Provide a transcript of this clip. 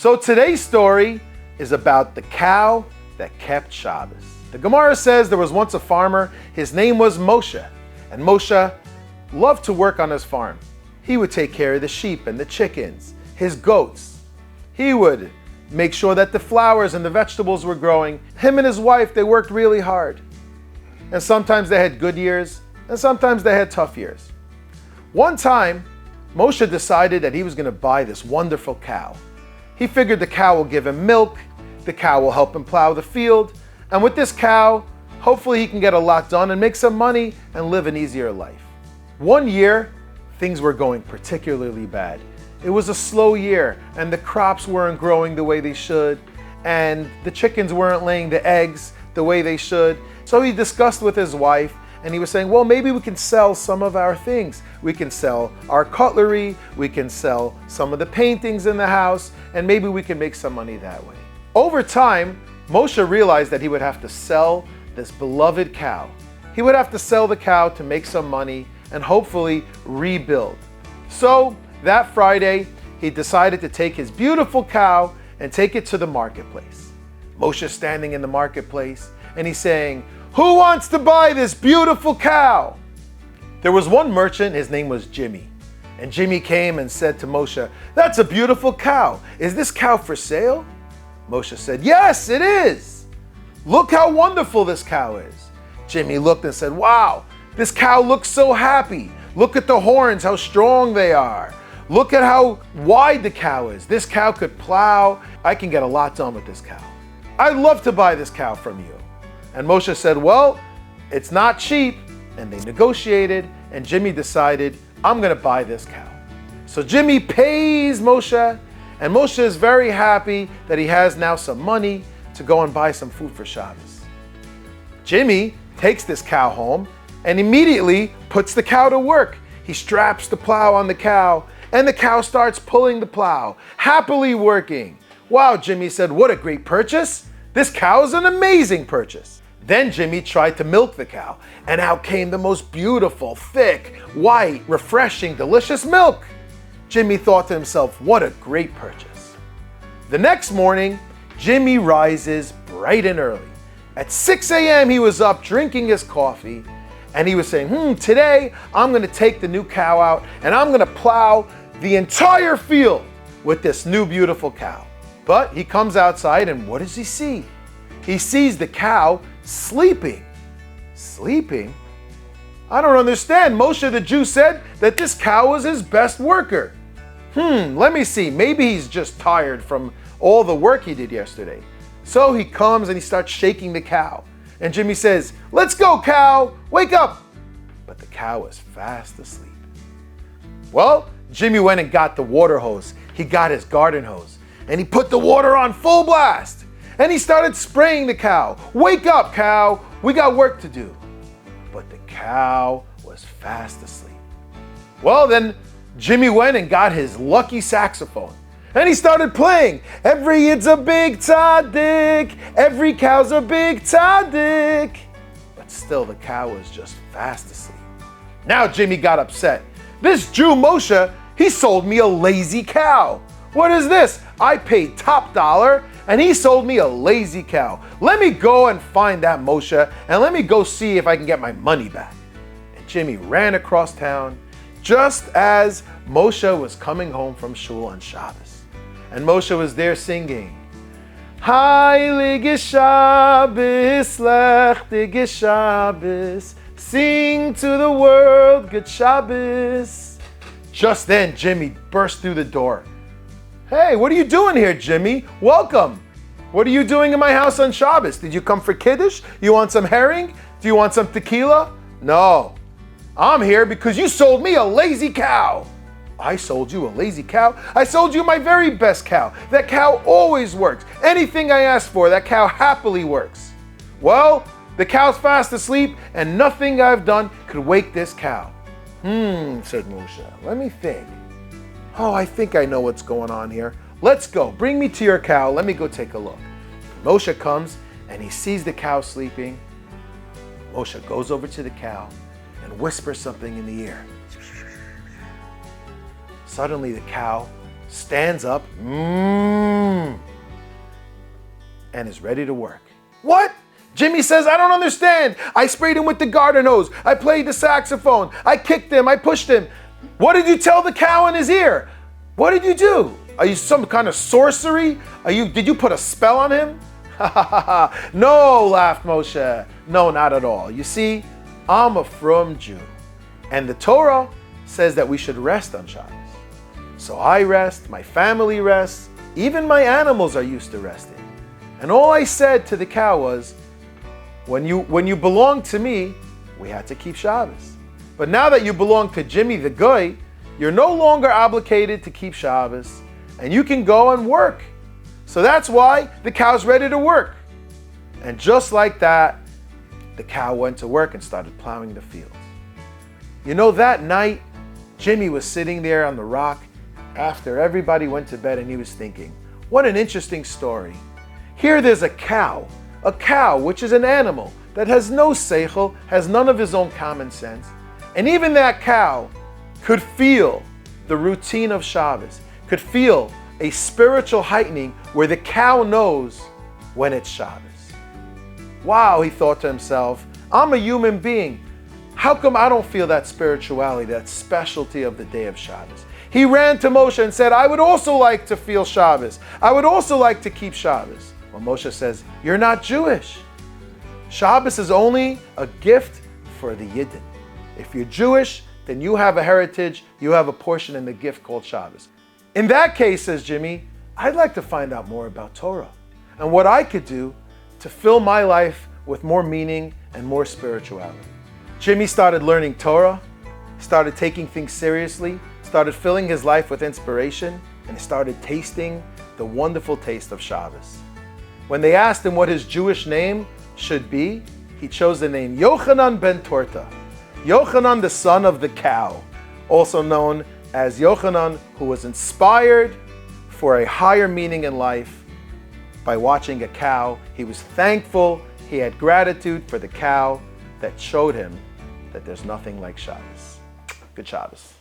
So today's story is about the cow that kept Shabbos. The Gemara says there was once a farmer. His name was Moshe. And Moshe loved to work on his farm. He would take care of the sheep and the chickens, his goats. He would make sure that the flowers and the vegetables were growing. Him and his wife, they worked really hard. And sometimes they had good years, and sometimes they had tough years. One time, Moshe decided that he was going to buy this wonderful cow. He figured the cow will give him milk, the cow will help him plow the field, and with this cow, hopefully he can get a lot done and make some money and live an easier life. One year, things were going particularly bad. It was a slow year, and the crops weren't growing the way they should, and the chickens weren't laying the eggs the way they should. So he discussed with his wife, and he was saying, well, maybe we can sell some of our things. We can sell our cutlery, we can sell some of the paintings in the house, and maybe we can make some money that way. Over time, Moshe realized that he would have to sell this beloved cow. He would have to sell the cow to make some money and hopefully rebuild. So that Friday, he decided to take his beautiful cow and take it to the marketplace. Moshe's standing in the marketplace, and he's saying, who wants to buy this beautiful cow? There was one merchant, his name was Jimmy. And Jimmy came and said to Moshe, that's a beautiful cow. Is this cow for sale? Moshe said, yes, it is. Look how wonderful this cow is. Jimmy looked and said, wow, this cow looks so happy. Look at the horns, how strong they are. Look at how wide the cow is. This cow could plow. I can get a lot done with this cow. I'd love to buy this cow from you. And Moshe said, well, it's not cheap. And they negotiated, and Jimmy decided, I'm going to buy this cow. So Jimmy pays Moshe, and Moshe is very happy that he has now some money to go and buy some food for Shabbos. Jimmy takes this cow home and immediately puts the cow to work. He straps the plow on the cow, and the cow starts pulling the plow, happily working. Wow, Jimmy said, what a great purchase. This cow is an amazing purchase. Then Jimmy tried to milk the cow, and out came the most beautiful, thick, white, refreshing, delicious milk. Jimmy thought to himself, what a great purchase. The next morning, Jimmy rises bright and early. At 6 a.m. he was up drinking his coffee, and he was saying, today I'm going to take the new cow out, and I'm going to plow the entire field with this new beautiful cow. But he comes outside, and what does he see? He sees the cow sleeping. Sleeping? I don't understand. Moshe the Jew said that this cow was his best worker. Let me see. Maybe he's just tired from all the work he did yesterday. So he comes and he starts shaking the cow. And Jimmy says, let's go, cow. Wake up. But the cow was fast asleep. Well, Jimmy went and got the water hose. He got his garden hose. And he put the water on full blast. And he started spraying the cow. Wake up, cow. We got work to do. But the cow was fast asleep. Well, then Jimmy went and got his lucky saxophone. And he started playing. Every Yid's a big tzaddik. Every cow's a big tzaddik. But still the cow was just fast asleep. Now Jimmy got upset. This Jew Moshe, he sold me a lazy cow. What is this? I paid top dollar and he sold me a lazy cow. Let me go and find that Moshe and let me go see if I can get my money back. And Jimmy ran across town just as Moshe was coming home from shul on Shabbos. And Moshe was there singing, Heiliger Shabbos, Lechtige Shabbos, sing to the world, good Shabbos. Just then, Jimmy burst through the door. Hey, what are you doing here, Jimmy? Welcome. What are you doing in my house on Shabbos? Did you come for Kiddush? You want some herring? Do you want some tequila? No. I'm here because you sold me a lazy cow. I sold you a lazy cow? I sold you my very best cow. That cow always works. Anything I ask for, that cow happily works. Well, the cow's fast asleep and nothing I've done could wake this cow. Said Moshe. Let me think. Oh, I think I know what's going on here. Let's go. Bring me to your cow. Let me go take a look. Moshe comes and he sees the cow sleeping. Moshe goes over to the cow and whispers something in the ear. Suddenly the cow stands up, and is ready to work. What? Jimmy says, I don't understand. I sprayed him with the garden hose. I played the saxophone. I kicked him. I pushed him. What did you tell the cow in his ear? What did you do? Are you some kind of sorcery? Did you put a spell on him? No, laughed Moshe. No, not at all. You see, I'm a frum Jew. And the Torah says that we should rest on Shabbos. So I rest, my family rests, even my animals are used to resting. And all I said to the cow was, when you belong to me, we had to keep Shabbos. But now that you belong to Jimmy the Goy, you're no longer obligated to keep Shabbos, and you can go and work. So that's why the cow's ready to work. And just like that, the cow went to work and started plowing the fields. You know, that night, Jimmy was sitting there on the rock after everybody went to bed, and he was thinking, what an interesting story. Here there's a cow, which is an animal that has no seichel, has none of his own common sense. And even that cow could feel the routine of Shabbos, could feel a spiritual heightening where the cow knows when it's Shabbos. Wow, he thought to himself, I'm a human being. How come I don't feel that spirituality, that specialty of the day of Shabbos? He ran to Moshe and said, I would also like to feel Shabbos. I would also like to keep Shabbos. Well, Moshe says, you're not Jewish. Shabbos is only a gift for the Yidden. If you're Jewish, then you have a heritage, you have a portion in the gift called Shabbos. In that case, says Jimmy, I'd like to find out more about Torah and what I could do to fill my life with more meaning and more spirituality. Jimmy started learning Torah, started taking things seriously, started filling his life with inspiration, and started tasting the wonderful taste of Shabbos. When they asked him what his Jewish name should be, he chose the name Yochanan ben Torta. Yochanan, the son of the cow, also known as Yochanan, who was inspired for a higher meaning in life by watching a cow. He was thankful, he had gratitude for the cow that showed him that there's nothing like Shabbos. Good Shabbos.